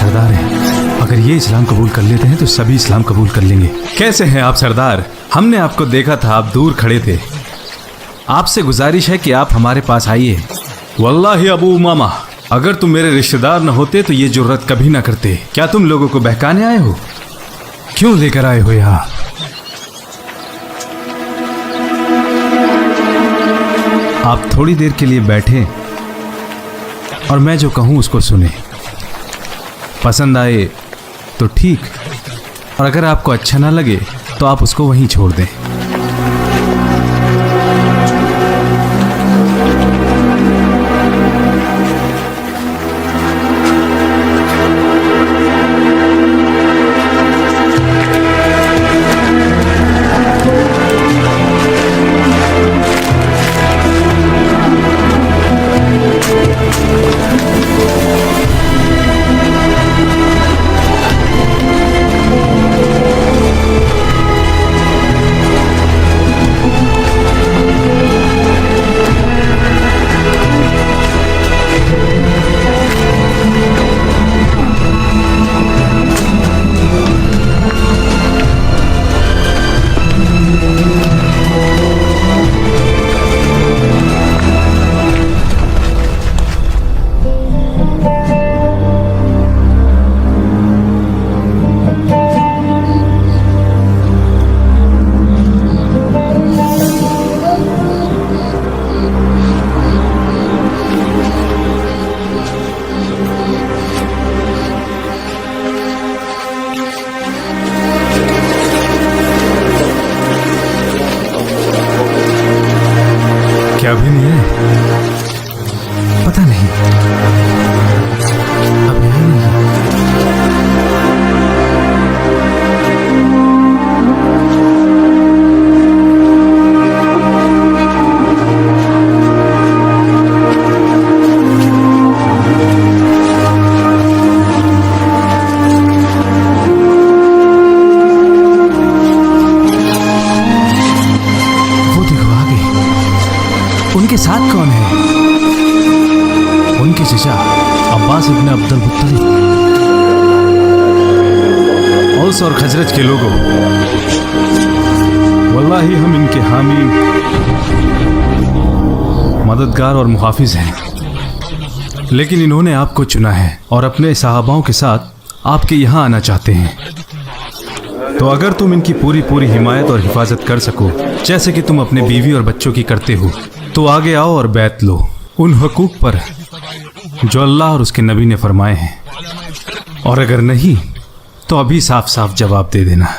सरदार हैं। अगर ये इस्लाम कबूल कर लेते हैं तो सभी इस्लाम कबूल कर लेंगे। कैसे हैं आप सरदार? हमने आपको देखा था, आप दूर खड़े थे। आपसे गुजारिश है कि आप हमारे पास आइए। वल्लाही अबू उमामा, अगर तुम मेरे रिश्तेदार न होते तो ये जुर्रत कभी ना करते। क्या तुम लोगों को बहकाने आए हो? क्यों लेकर आए हो यहाँ? आप थोड़ी देर के लिए बैठें और मैं जो कहूं उसको सुने। पसंद आए तो ठीक, और अगर आपको अच्छा ना लगे तो आप उसको वहीं छोड़ दें। क्या अभी नहीं है? पता नहीं, अब यही नहीं है। उनके साथ कौन है? उनके चचा अब्बास इब्न अब्दुल मुत्तलिब। औस और खजरज के लोगों, वल्लाही हम इनके हामी, मददगार और मुहाफिज हैं। लेकिन इन्होंने आपको चुना है और अपने सहाबाओं के साथ आपके यहाँ आना चाहते हैं। तो अगर तुम इनकी पूरी पूरी हिमायत और हिफाजत कर सको, जैसे कि तुम अपने बीवी और बच्चों की करते हो, तो आगे आओ और बैत लो उन हुकूक पर जो अल्लाह और उसके नबी ने फरमाए हैं। और अगर नहीं तो अभी साफ साफ जवाब दे देना।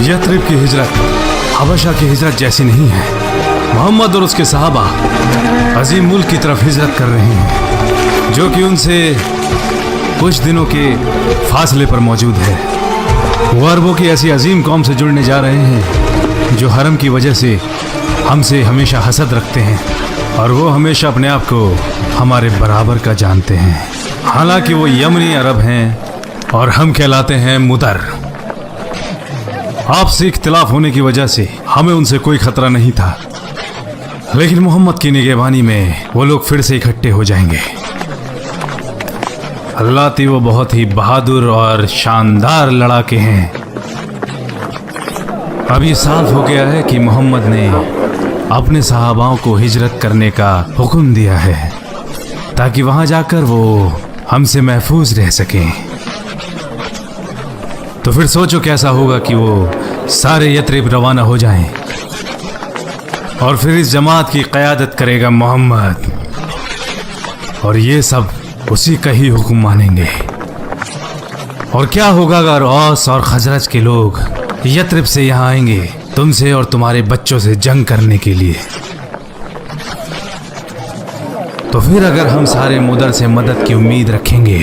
यथरिब की हिजरत हबशा की हिजरत जैसी नहीं है। मोहम्मद और उसके सहाबा अजीम मुल्क की तरफ हिजरत कर रहे हैं, जो कि उनसे कुछ दिनों के फासले पर मौजूद है। वो अरबों की ऐसी अजीम कौम से जुड़ने जा रहे हैं जो हरम की वजह से हमसे हमेशा हसद रखते हैं, और वो हमेशा अपने आप को हमारे बराबर का जानते हैं। हालांकि वो यमनी अरब हैं और हम कहलाते हैं मुदर। आपसे इख्तिलाफ होने की वजह से हमें उनसे कोई खतरा नहीं था, लेकिन मोहम्मद की निगहबानी में वो लोग फिर से इकट्ठे हो जाएंगे। अल्लाह ती वो बहुत ही बहादुर और शानदार लड़ाके हैं। अब ये साफ हो गया है कि मोहम्मद ने अपने सहाबाओं को हिजरत करने का हुक्म दिया है, ताकि वहां जाकर वो हमसे महफूज रह सकें। तो फिर सोचो कैसा होगा कि वो सारे यथरिब रवाना हो जाएं और फिर इस जमात की क़यादत करेगा मोहम्मद, और ये सब उसी का ही हुक्म मानेंगे। और क्या होगा अगर औस और खजरज के लोग यथरिब से यहाँ आएंगे तुमसे और तुम्हारे बच्चों से जंग करने के लिए? तो फिर अगर हम सारे मुदर से मदद की उम्मीद रखेंगे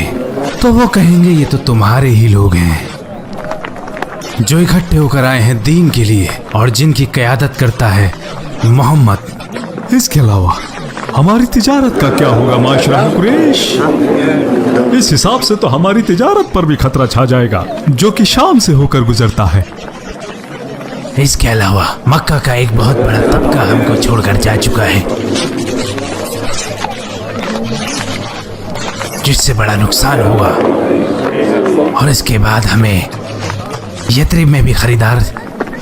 तो वो कहेंगे ये तो तुम्हारे ही लोग हैं जो इकट्ठे होकर आए हैं दीन के लिए और जिनकी क़यादत करता है मोहम्मद। इसके अलावा हमारी तिजारत का क्या होगा माशरा कुरैश? इस हिसाब से तो हमारी तिजारत पर भी खतरा छा जाएगा जो कि शाम से होकर गुजरता है। इसके अलावा मक्का का एक बहुत बड़ा तबका हमको छोड़कर जा चुका है, जिससे बड़ा नुकसान हुआ। और इसके बाद हमें यथरिब में भी खरीदार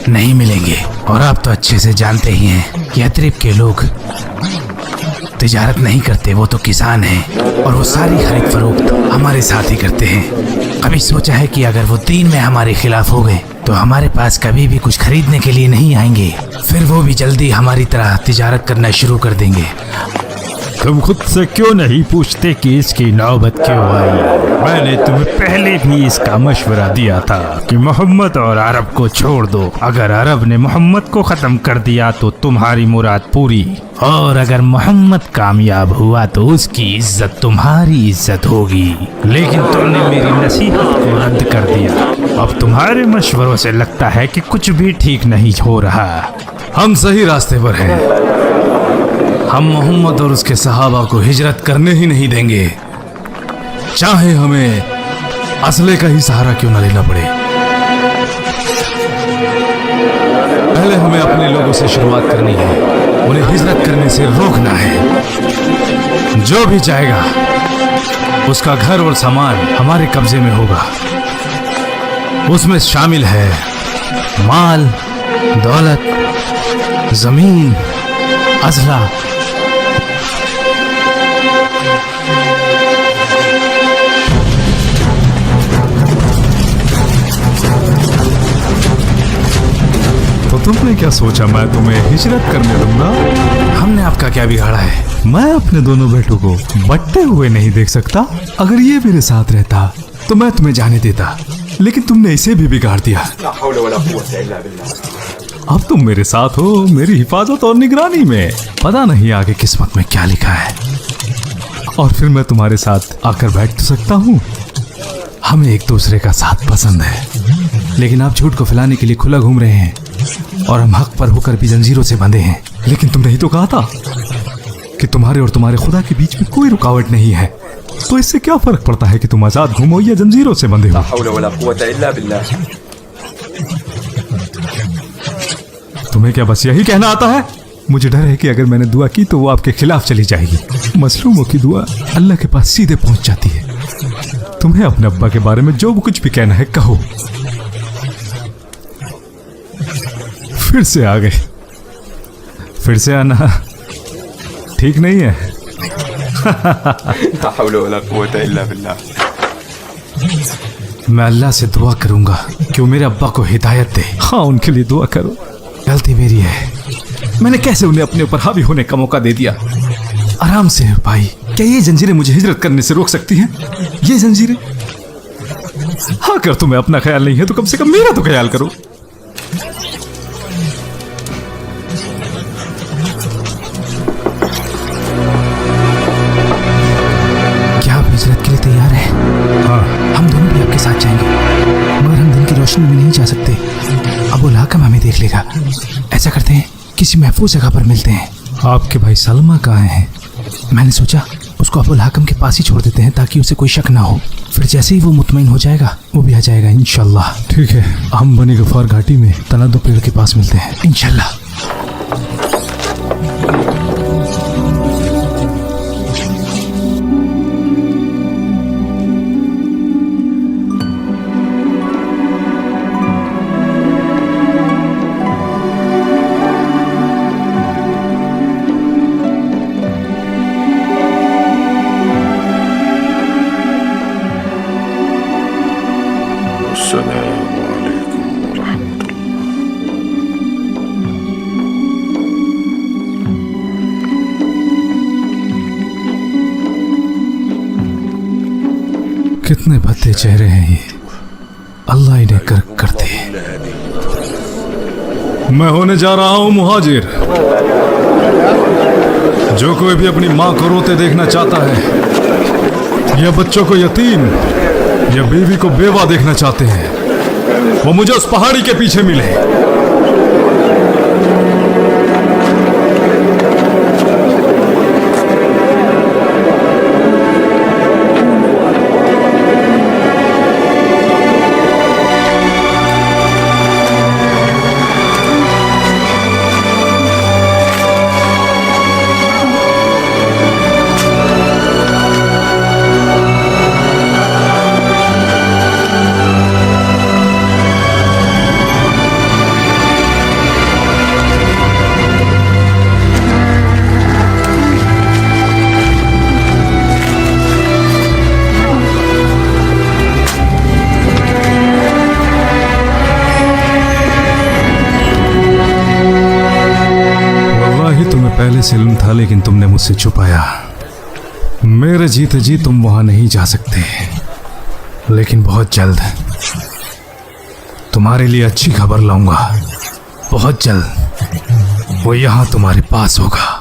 नहीं मिलेंगे। और आप तो अच्छे से जानते ही हैं यथरिब के लोग तिजारत नहीं करते, वो तो किसान हैं और वो सारी खरीद फरोख्त हमारे साथ ही करते हैं। कभी सोचा है कि अगर वो दीन में हमारे खिलाफ हो गए तो हमारे पास कभी भी कुछ खरीदने के लिए नहीं आएंगे, फिर वो भी जल्दी हमारी तरह तिजारत करना शुरू कर देंगे। तुम खुद से क्यों नहीं पूछते कि इसकी नौबत क्यों आई? मैंने तुम्हें पहले भी इसका मशवरा दिया था कि मोहम्मद और अरब को छोड़ दो। अगर अरब ने मोहम्मद को खत्म कर दिया तो तुम्हारी मुराद पूरी, और अगर मोहम्मद कामयाब हुआ तो उसकी इज्जत तुम्हारी इज्जत होगी। लेकिन तुमने मेरी नसीहत को रद्द कर दिया। अब तुम्हारे मशवरों से लगता है कि कुछ भी ठीक नहीं हो रहा। हम सही रास्ते पर हैं। हम मोहम्मद और उसके सहाबा को हिजरत करने ही नहीं देंगे, चाहे हमें असले का ही सहारा क्यों न लेना पड़े। पहले हमें अपने लोगों से शुरुआत करनी है, उन्हें हिजरत करने से रोकना है। जो भी जाएगा उसका घर और सामान हमारे कब्जे में होगा। उसमें शामिल है माल, दौलत, जमीन, असला। तो तुमने क्या सोचा मैं तुम्हें हिजरत करने दूंगा? हमने आपका क्या बिगाड़ा है? मैं अपने दोनों बेटों को बटते हुए नहीं देख सकता। अगर ये मेरे साथ रहता तो मैं तुम्हें जाने देता, लेकिन तुमने इसे भी बिगाड़ दिया। अब तुम मेरे साथ हो, मेरी हिफाजत और निगरानी में। पता नहीं आगे किस्मत में क्या लिखा है, और फिर मैं तुम्हारे साथ आकर बैठ तो सकता हूँ। हमें एक दूसरे का साथ पसंद है, लेकिन आप झूठ को फैलाने के लिए खुला घूम रहे हैं और हम हक पर होकर भी जंजीरों से बंधे हैं। लेकिन तुमने ही तो कहा था कि तुम्हारे और तुम्हारे खुदा के बीच में कोई रुकावट नहीं है, तो इससे क्या फर्क पड़ता है कि तुम आजाद घूमो या जंजीरों से बंधे हो? तुम्हें क्या बस यही कहना आता है? मुझे डर है कि अगर मैंने दुआ की तो वो आपके खिलाफ चली जाएगी। मसलूमों की दुआ अल्लाह के पास सीधे पहुंच जाती है। तुम्हें अपने अब्बा के बारे में जो कुछ भी कहना है कहो। फिर से आ गए, फिर से आना ठीक नहीं है। मैं अल्लाह से दुआ करूंगा कि वो मेरे अब्बा को हिदायत दे। हाँ, उनके लिए दुआ करो। गलती मेरी है, मैंने कैसे उन्हें अपने ऊपर हावी होने का मौका दे दिया। आराम से भाई, क्या ये जंजीरें मुझे हिजरत करने से रोक सकती हैं? ये जंजीरें? हाँ, अगर तुम्हें अपना ख्याल नहीं है तो कम से कम मेरा तो ख्याल करो। क्या आप हिजरत के लिए तैयार हैं? हाँ, हम दोनों भी आपके साथ जाएंगे, मगर हम दिन की रोशनी में नहीं जा सकते। अबुल हाकम हमें देख लेगा। ऐसा करते हैं, किसी महफूज जगह पर मिलते हैं। आपके भाई सलमा कहाँ हैं? मैंने सोचा उसको अबुल हाकम के पास ही छोड़ देते हैं ताकि उसे कोई शक ना हो। फिर जैसे ही वो मुतमईन हो जाएगा वो भी आ जाएगा इंशाल्लाह। ठीक है, हम बनी गफार घाटी में तनादो पेड़ के पास मिलते हैं इंशाल्लाह। कितने भद्दे चेहरे हैं ये, अल्लाह इन्हें गर्क कर दे। मैं होने जा रहा हूं मुहाजिर। जो कोई भी अपनी माँ को रोते देखना चाहता है, या बच्चों को यतीम या बीवी को बेवा देखना चाहते हैं, वो मुझे उस पहाड़ी के पीछे मिले। पहले से इल्म था, लेकिन तुमने मुझसे छुपाया। मेरे जीते जी तुम वहां नहीं जा सकते, लेकिन बहुत जल्द तुम्हारे लिए अच्छी खबर लाऊंगा। बहुत जल्द वो यहां तुम्हारे पास होगा।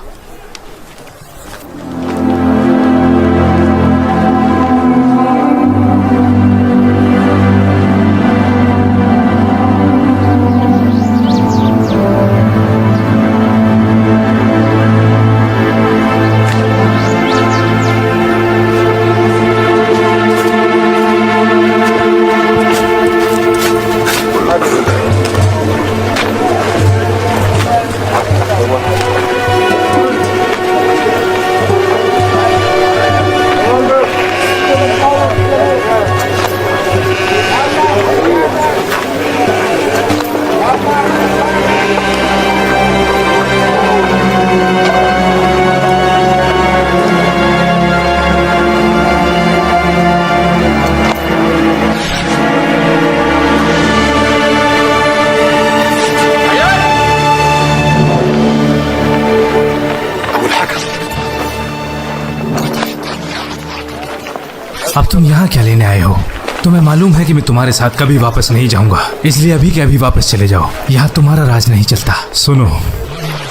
अब तुम यहाँ क्या लेने आए हो? तुम्हें मालूम है कि मैं तुम्हारे साथ कभी वापस नहीं जाऊंगा, इसलिए अभी के अभी वापस चले जाओ। यहाँ तुम्हारा राज नहीं चलता। सुनो,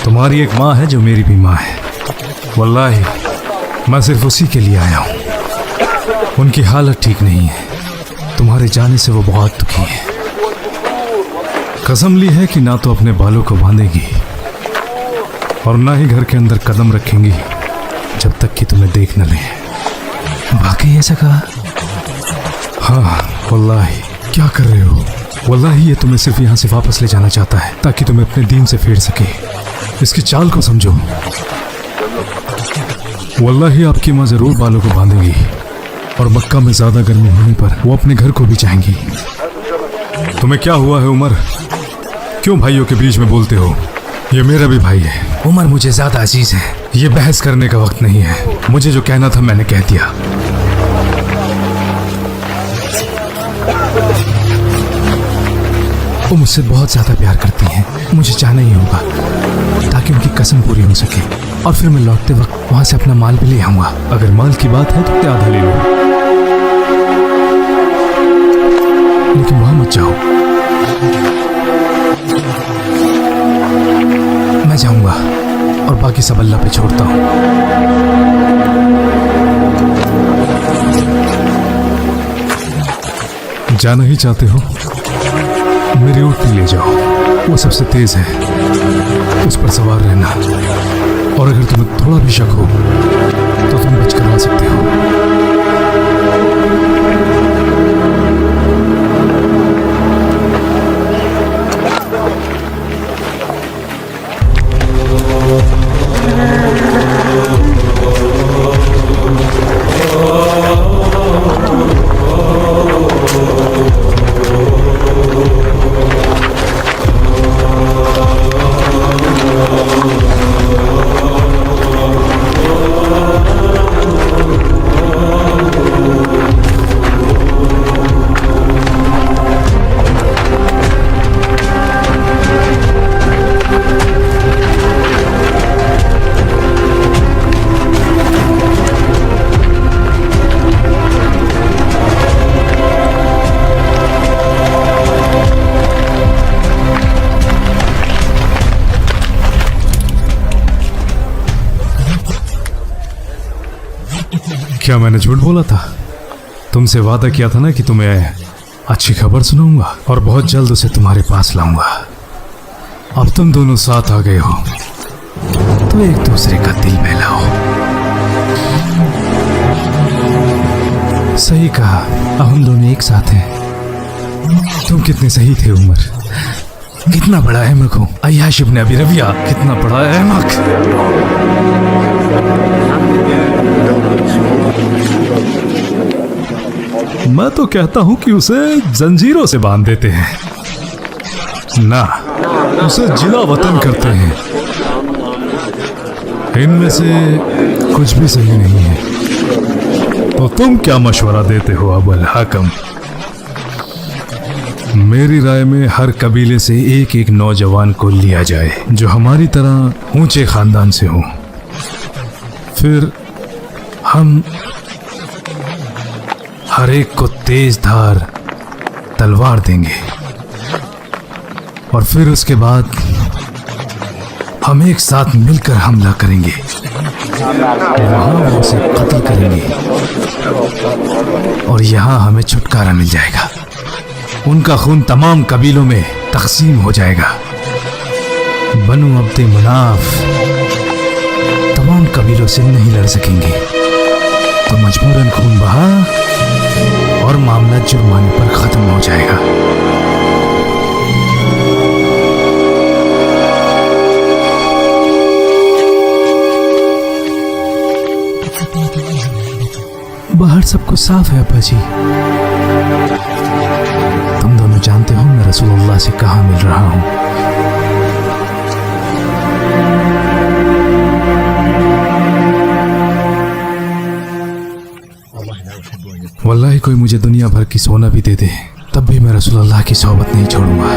तुम्हारी एक माँ है जो मेरी भी माँ है। वल्लाही मैं सिर्फ उसी के लिए आया हूँ। उनकी हालत ठीक नहीं है, तुम्हारे जाने से वो बहुत दुखी है। कसम ली है कि ना तो अपने बालों को बांधेगी और ना ही घर के अंदर कदम रखेंगी जब तक कि तुम्हें देख न ले। वाकई ऐसा कहा? हाँ वल्लाही। क्या कर रहे हो? वल्लाही ये तुम्हें सिर्फ यहाँ से वापस ले जाना चाहता है ताकि तुम्हें अपने दीन से फेर सके। इसकी चाल को समझो। वल्लाही आपकी माँ जरूर बालों को बांधेगी और मक्का में ज्यादा गर्मी होने पर वो अपने घर को भी जाएंगी। तुम्हें क्या हुआ है उमर? क्यों भाइयों के बीच में बोलते हो? ये मेरा भी भाई है। उमर मुझे ज्यादा अजीज है। ये बहस करने का वक्त नहीं है। मुझे जो कहना था मैंने कह दिया। वो मुझसे बहुत ज्यादा प्यार करती हैं। मुझे जाना ही होगा ताकि उनकी कसम पूरी हो सके, और फिर मैं लौटते वक्त वहां से अपना माल भी ले आऊंगा। अगर माल की बात है तो क्या आधा ले लो, लेकिन वहां मत जाओ। मैं जाऊंगा और बाकी सब अल्लाह पे छोड़ता हूं। जाना ही चाहते हो? मेरी ऊँट पे ले जाओ, वो सबसे तेज है। उस पर सवार रहना, और अगर तुम्हें थोड़ा भी शक हो तो तुम बच कर आ सकते हो। क्या मैंने झूठ बोला था? तुमसे वादा किया था ना कि तुम्हें अच्छी खबर सुनाऊंगा और बहुत जल्द उसे तुम्हारे पास लाऊंगा। अब तुम दोनों साथ आ गए हो तो एक दूसरे का दिल बहलाओ। सही कहा, अब हम दोनों एक साथ हैं। तुम कितने सही थे उमर, कितना बड़ा अहमक हूँ। अय्याश इब्न अबी रबिया कितना बड़ा अहमक। मैं तो कहता हूं कि उसे जंजीरों से बांध देते हैं ना, उसे जिला वतन करते हैं। इनमें से कुछ भी सही नहीं है। तो तुम क्या मशवरा देते हो अबुल हाकम? मेरी राय में हर कबीले से एक एक नौजवान को लिया जाए जो हमारी तरह ऊंचे खानदान से हो। फिर हम हर एक को तेज धार तलवार देंगे और फिर उसके बाद हम एक साथ मिलकर हमला करेंगे। वहां उसे कत्ल करेंगे और यहाँ हमें छुटकारा मिल जाएगा। उनका खून तमाम कबीलों में तकसीम हो जाएगा। बनु अब्दे मुनाफ तमाम कबीलों से नहीं लड़ सकेंगे तो मजबूरन खून बहा और मामला जुर्माने पर खत्म हो जाएगा। बाहर सब कुछ साफ है अब्बा जी। तुम दोनों जानते हो मैं रसूलुल्लाह से कहाँ मिल रहा हूँ। वल्लाही कोई मुझे दुनिया भर की सोना भी दे दे तब भी मैं रसूलुल्लाह की सोहबत नहीं छोड़ूंगा।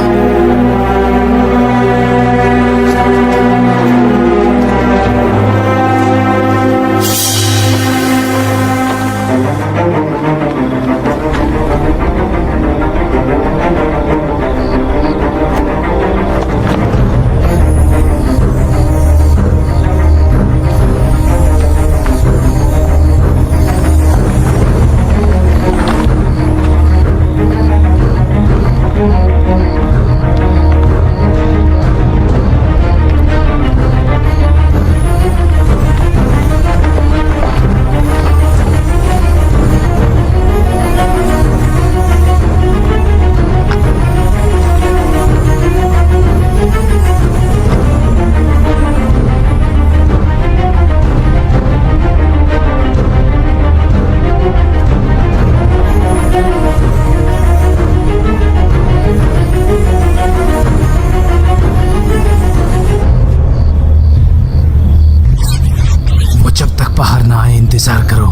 इंतजार करो,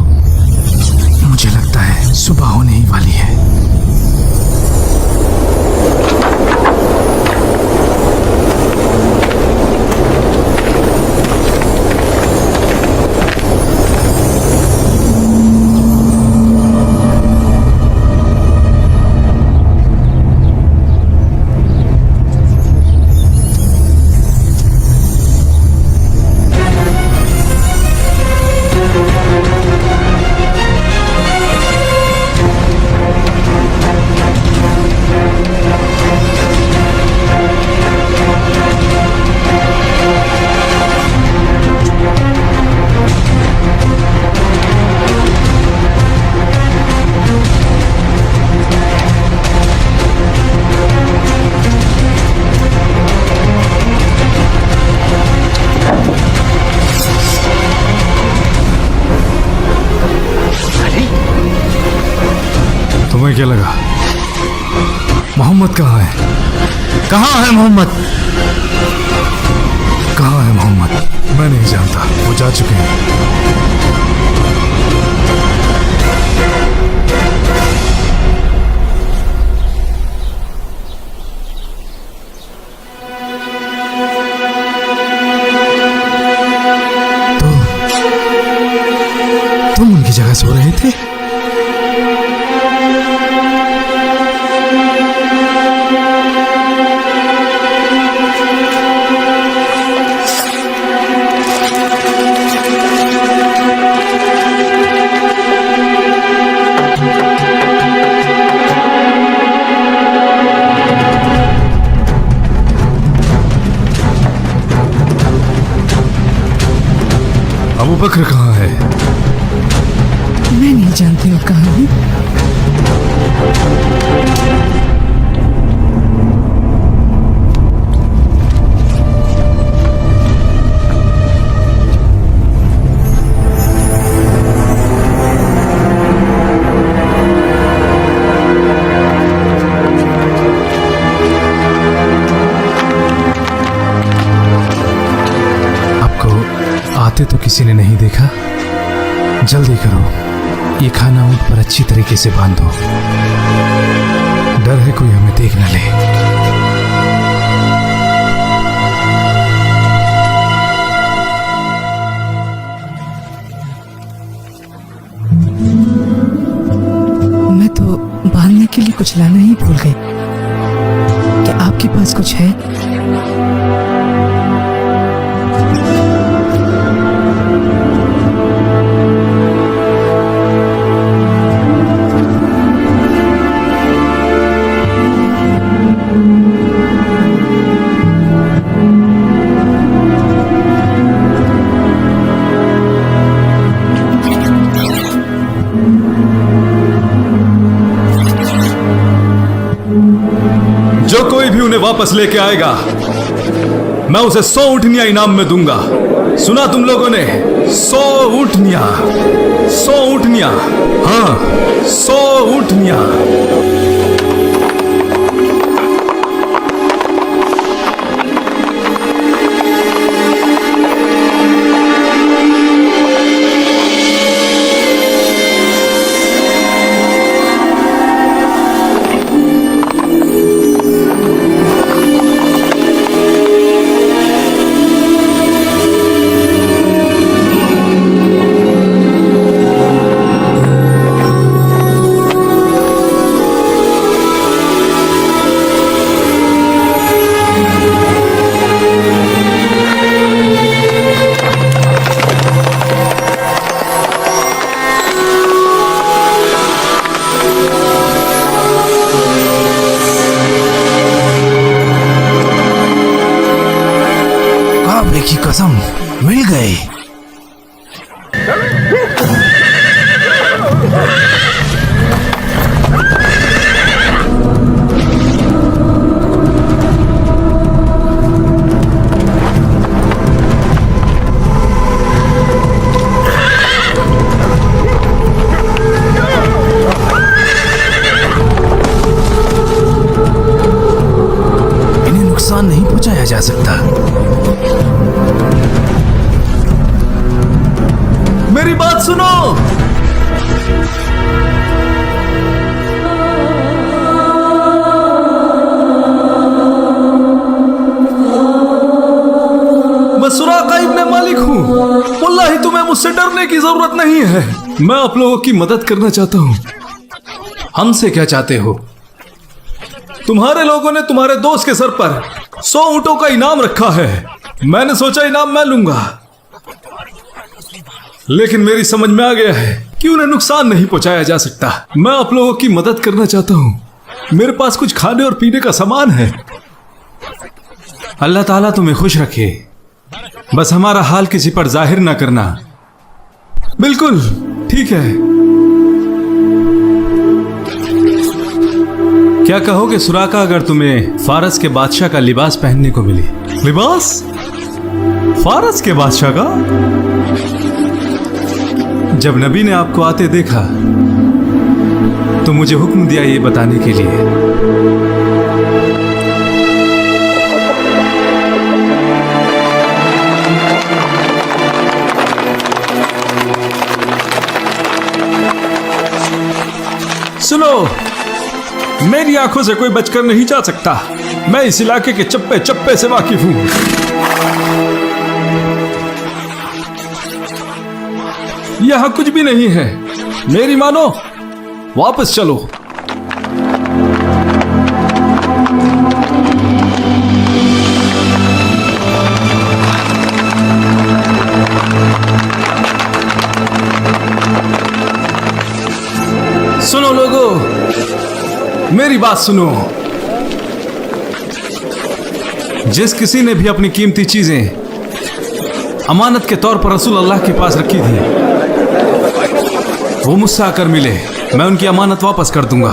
मुझे लगता है सुबह होने ही वाली है। तुम्हें क्या लगा मोहम्मद कहाँ है? कहाँ है मोहम्मद? कहाँ है मोहम्मद? मैं नहीं जानता, वो जा चुके हैं। तुम उनकी जगह सो रहे थे? बकर कहाँ है? मैं नहीं जानती वो कहाँ है। आते तो किसी ने नहीं देखा। जल्दी करो, ये खाना ऊंट पर अच्छी तरीके से बांधो। डर है कोई हमें देख न ले। मैं तो बांधने के लिए कुछ लाना ही भूल गई। क्या आपके पास कुछ है? जो कोई भी उन्हें वापस लेके आएगा, मैं उसे 100 ऊँटनियां इनाम में दूंगा। सुना तुम लोगों ने? 100 ऊँटनियां, 100 ऊँटनियां, हाँ 100 ऊँटनियां। की कसम, मिल गए। इन्हें नुकसान नहीं पहुंचाया जा सकता। मेरी बात सुनो। मैं सुराका इब्ने मालिक हूं। वल्लाही तुम्हें मुझसे डरने की जरूरत नहीं है। मैं आप लोगों की मदद करना चाहता हूं। हमसे क्या चाहते हो? तुम्हारे लोगों ने तुम्हारे दोस्त के सर पर 100 ऊंटों का इनाम रखा है। मैंने सोचा इनाम मैं लूंगा, लेकिन मेरी समझ में आ गया है कि उन्हें नुकसान नहीं पहुंचाया जा सकता। मैं आप लोगों की मदद करना चाहता हूं। मेरे पास कुछ खाने और पीने का सामान है। अल्लाह ताला तुम्हें खुश रखे। बस हमारा हाल किसी पर जाहिर ना करना। बिल्कुल ठीक है। क्या कहोगे सुराका अगर तुम्हें फारस के बादशाह का लिबास पहनने को मिले? लिबास? फारस के बादशाह का? जब नबी ने आपको आते देखा तो मुझे हुक्म दिया ये बताने के लिए। सुनो, मेरी आंखों से कोई बचकर नहीं जा सकता। मैं इस इलाके के चप्पे चप्पे से वाकिफ हूं। यहां कुछ भी नहीं है। मेरी मानो, वापस चलो। सुनो लोगों, मेरी बात सुनो। जिस किसी ने भी अपनी कीमती चीजें अमानत के तौर पर रसूल अल्लाह के पास रखी थी। वो मुझसे आकर मिले, मैं उनकी अमानत वापस कर दूंगा।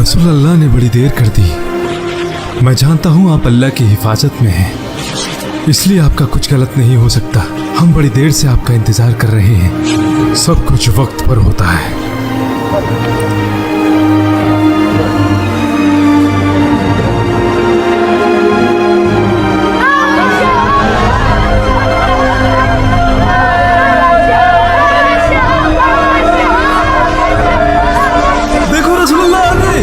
रसूल अल्लाह ने बड़ी देर कर दी। मैं जानता हूँ आप अल्लाह की हिफाजत में हैं, इसलिए आपका कुछ गलत नहीं हो सकता। हम बड़ी देर से आपका इंतजार कर रहे हैं। सब कुछ वक्त पर होता है। देखो रसूल अल्लाह आ गए।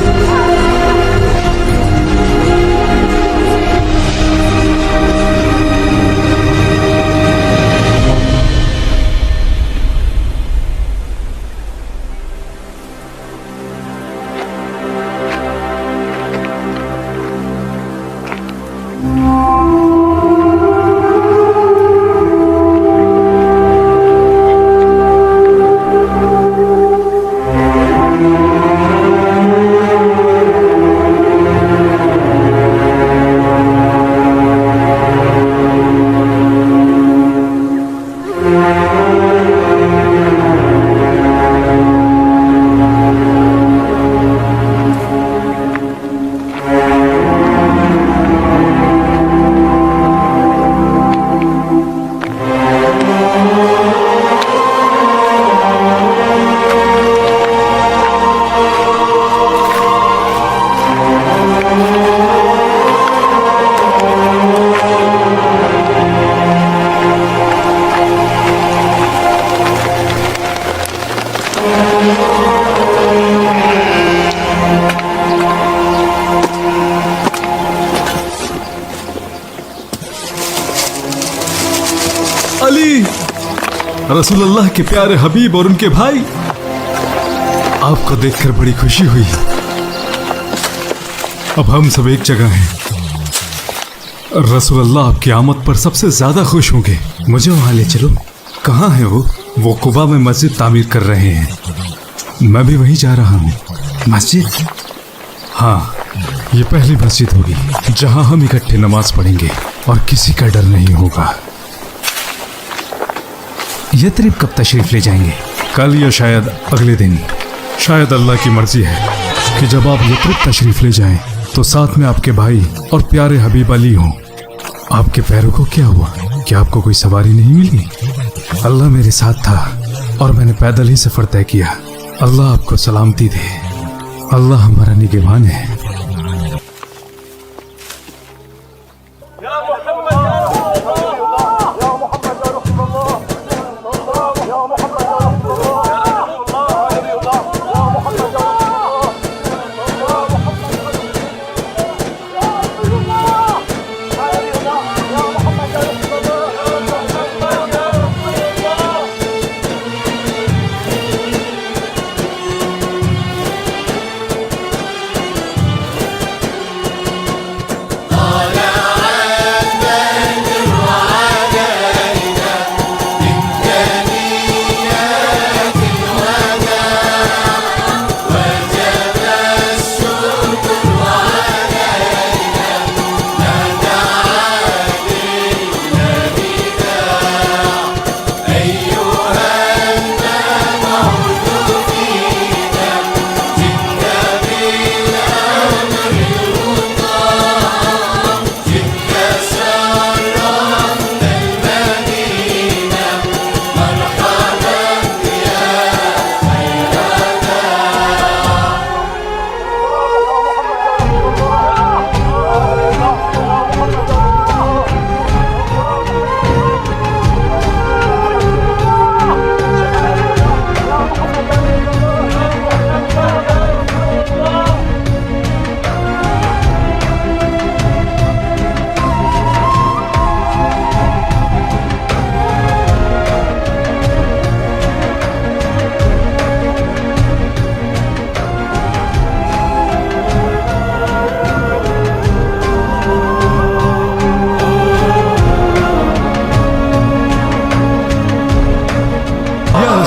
अली, रसूल अल्लाह के प्यारे हबीब और उनके भाई, आपको देखकर बड़ी खुशी हुई। अब हम सब एक जगह हैं। रसूल अल्लाह आपकी आमद पर सबसे ज्यादा खुश होंगे। मुझे वहां ले चलो। कहाँ है वो? वो कुबा में मस्जिद तामीर कर रहे हैं। मैं भी वहीं जा रहा हूँ। मस्जिद? हाँ, ये पहली मस्जिद होगी जहाँ हम इकट्ठे नमाज पढ़ेंगे और किसी का डर नहीं होगा। यथरिब कब तशरीफ ले जाएंगे? कल या शायद अगले दिन। शायद अल्लाह की मर्जी है कि जब आप यथरिब तशरीफ ले जाएं तो साथ में आपके भाई और प्यारे हबीब अली हों। आपके पैरों को क्या हुआ? क्या आपको कोई सवारी नहीं मिली? अल्लाह मेरे साथ था और मैंने पैदल ही सफर तय किया। अल्लाह आपको सलामती दे। अल्लाह हमारा निगहबान है।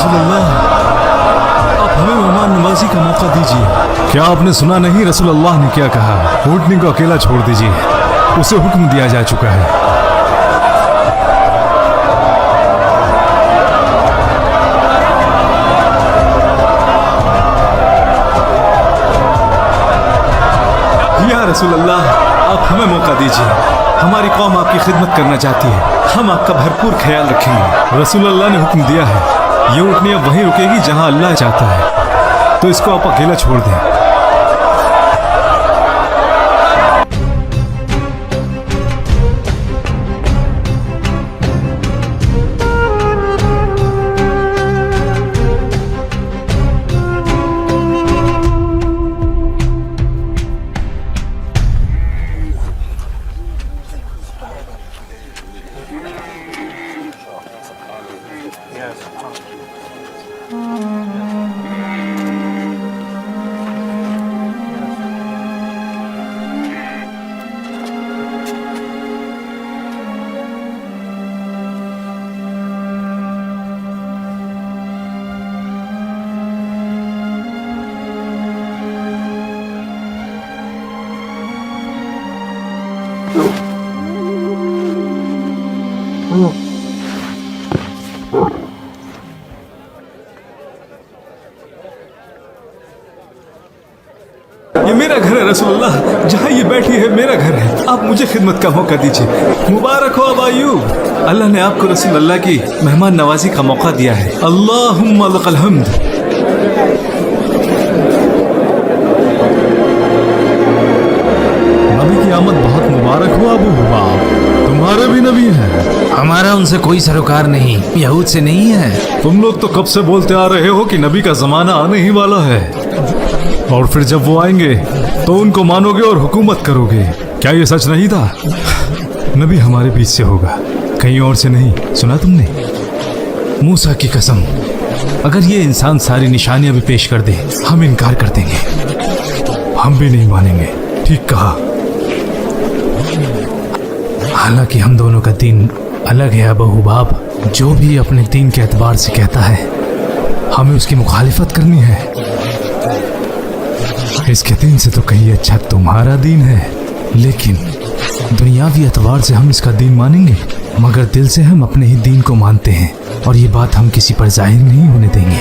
रसूलुल्लाह, आप हमें मेहमान नवाजी का मौका दीजिए। क्या आपने सुना नहीं रसूलुल्लाह ने क्या कहा? ऊँटनी को अकेला छोड़ दीजिए, उसे हुक्म दिया जा चुका है। या रसूलुल्लाह, आप हमें मौका दीजिए। हमारी कौम आपकी खिदमत करना चाहती है, हम आपका भरपूर ख्याल रखेंगे। रसूलुल्लाह ने हुक्म दिया है, ये ऊँटनी अब वहीं रुकेगी जहां अल्लाह चाहता है, तो इसको आप अकेला छोड़ दें। ये मेरा घर है रसूलुल्लाह, जहाँ ये बैठी है मेरा घर है। आप मुझे खिदमत का मौका दीजिए। मुबारक हो अबा अय्यूब, अल्लाह ने आपको रसूलुल्लाह की मेहमान नवाजी का मौका दिया है। अल्लाहुम्मा लकल हम्द। नबी की आमद बहुत मुबारक हो अबू हुबाब, तुम्हारे भी नबी हैं। हमारा उनसे कोई सरोकार नहीं, यहूद से नहीं है। तुम लोग तो कब से बोलते आ रहे हो कि नबी का जमाना आने ही वाला है, और फिर जब वो आएंगे तो उनको मानोगे और हुकूमत करोगे। क्या ये सच नहीं था? नबी हमारे बीच से होगा, कहीं और से नहीं। सुना तुमने? मूसा की कसम, अगर ये इंसान सारी निशानियां भी पेश कर दे, हम इनकार कर देंगे, हम भी नहीं मानेंगे। ठीक कहा। हालांकि हम दोनों का दीन अलग है अबू हुबाब। जो भी अपने दीन के एतबार से कहता है, हमें उसकी मुखालिफत करनी है। इसके दीन से तो कहीं अच्छा तुम्हारा दीन है, लेकिन दुनियावी एतबार से हम इसका दीन मानेंगे, मगर दिल से हम अपने ही दीन को मानते हैं, और ये बात हम किसी पर जाहिर नहीं होने देंगे।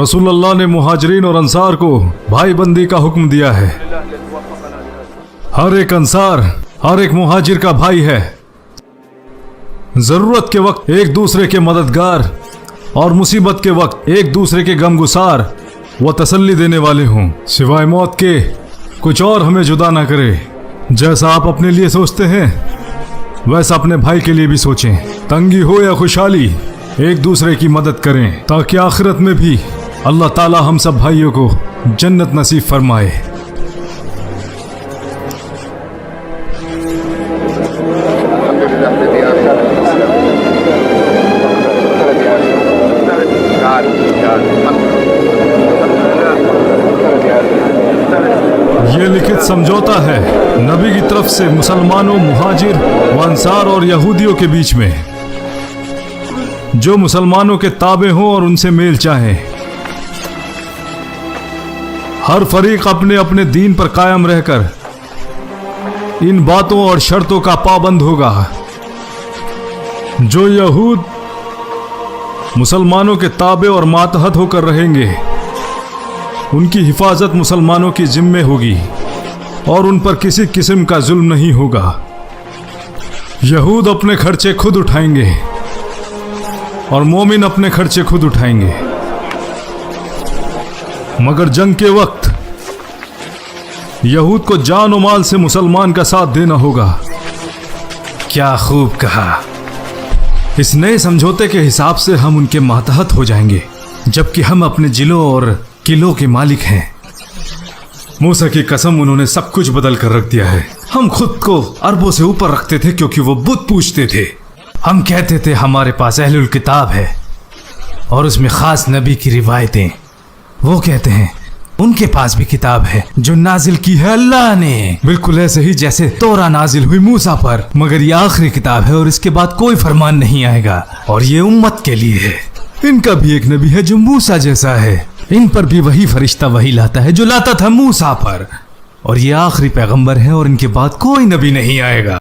रसूलुल्लाह ने मुहाजिरीन और अंसार को भाई बंदी का हुक्म दिया है। हर एक अंसार हर एक मुहाजिर का भाई है। जरूरत के वक्त एक दूसरे के मददगार और मुसीबत के वक्त एक दूसरे के गमगुसार व तसल्ली देने वाले हों। सिवाय मौत के कुछ और हमें जुदा ना करे। जैसा आप अपने लिए सोचते हैं वैसा अपने भाई के लिए भी सोचें। तंगी हो या खुशहाली एक दूसरे की मदद करें ताकि आखिरत में भी अल्लाह ताला हम सब भाइयों को जन्नत नसीब फरमाए। ये लिखित समझौता है नबी की तरफ से मुसलमानों, मुहाजिर व अंसार और यहूदियों के बीच में, जो मुसलमानों के ताबे हों और उनसे मेल चाहें। हर फरीक अपने अपने दीन पर कायम रहकर इन बातों और शर्तों का पाबंद होगा। जो यहूद मुसलमानों के ताबे और मातहत होकर रहेंगे उनकी हिफाजत मुसलमानों की जिम्मे होगी और उन पर किसी किस्म का जुल्म नहीं होगा। यहूद अपने खर्चे खुद उठाएंगे और मोमिन अपने खर्चे खुद उठाएंगे, मगर जंग के वक्त यहूद को जान और माल से मुसलमान का साथ देना होगा। क्या खूब कहा। इस नए समझौते के हिसाब से हम उनके मातहत हो जाएंगे, जबकि हम अपने जिलों और किलों के मालिक हैं। मूसा की कसम, उन्होंने सब कुछ बदल कर रख दिया है। हम खुद को अरबों से ऊपर रखते थे क्योंकि वो बुत पूछते थे। हम कहते थे हमारे पास अहलुल किताब है और उसमें खास नबी की रिवायतें। वो कहते हैं उनके पास भी किताब है जो नाजिल की है अल्लाह ने, बिल्कुल ऐसे ही जैसे तौरा नाजिल हुई मूसा पर, मगर ये आखिरी किताब है और इसके बाद कोई फरमान नहीं आएगा और ये उम्मत के लिए है। इनका भी एक नबी है जो मूसा जैसा है, इन पर भी वही फरिश्ता वही लाता है जो लाता था मूसा पर, और ये आखिरी पैगंबर है और इनके बाद कोई नबी नहीं आएगा।